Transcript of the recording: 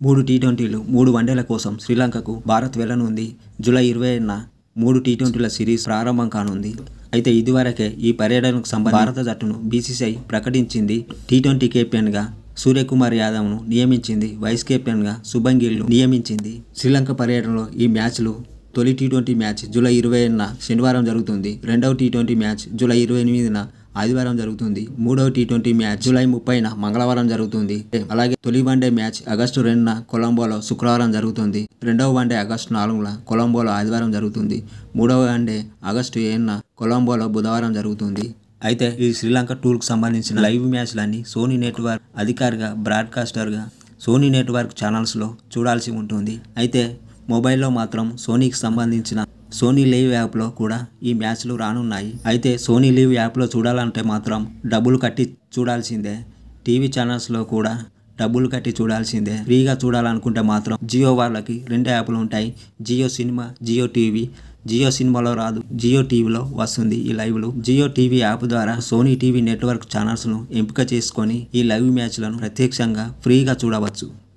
3 టీ20లు 3 వన్డేల కోసం శ్రీలంకకు Bharat వెళ్లనుంది. July 20న 3 టీ20ల series ప్రారంభం కానుంది. అయితే ఇదివరకే ఈ పర్యటనకు సంబంధించి భారత జట్టును బీసీసీఐ ప్రకటించింది. టీ20 కెప్టెన్గా సూర్యకుమార్ యాదవ్ను నియమించింది. వైస్ కెప్టెన్గా శుభన్ గిల్ను నియమించింది. శ్రీలంక పర్యటనలో ఈ మ్యాచ్లు తొలి టీ20 మ్యాచ్ జూలై 20న శనివారం జరుగుతుంది. రెండవ టీ20 మ్యాచ్ జూలై 28న ఆదివారం జరుగుతుంది. మూడవ టీ20 మ్యాచ్ జూలై 30న మంగళవారం జరుగుతుంది. అలాగే తొలి వన్డే మ్యాచ్ ఆగస్టు 2న కొలంబోలో శుక్రవారం జరుగుతుంది. రెండవ వన్డే ఆగస్టు 4న కొలంబోలో ఆదివారం జరుగుతుంది. మూడవ వన్డే ఆగస్టు 7న కొలంబోలో బుధవారం జరుగుతుంది. అయితే ఈ శ్రీలంక టూర్కు సంబంధించిన లైవ్ మ్యాచ్లన్నీ సోనీ నెట్వర్క్ అధికారిక బ్రాడ్కాస్టర్గా సోనీ నెట్వర్క్ ఛానల్స్లో చూడాల్సి ఉంటుంది. అయితే మొబైల్లో మాత్రం సోనీకి సంబంధించిన సోనీ లీవ్ యాప్లో కూడా ఈ మ్యాచ్లు రానున్నాయి. అయితే సోనీ లీవ్ యాప్లో చూడాలంటే మాత్రం డబ్బులు కట్టి చూడాల్సిందే. టీవీ ఛానల్స్లో కూడా డబ్బులు కట్టి చూడాల్సిందే. ఫ్రీగా చూడాలనుకుంటే మాత్రం జియో వాళ్ళకి 2 యాప్లు ఉంటాయి. Jio cinema, Jio TV. జియో సినిమాలో రాదు, జియో టీవీలో వస్తుంది ఈ లైవ్లు. జియో టీవీ యాప్ ద్వారా సోనీ టీవీ నెట్వర్క్ ఛానల్స్ను ఎంపిక చేసుకొని ఈ లైవ్ మ్యాచ్లను ప్రత్యక్షంగా ఫ్రీగా చూడవచ్చు.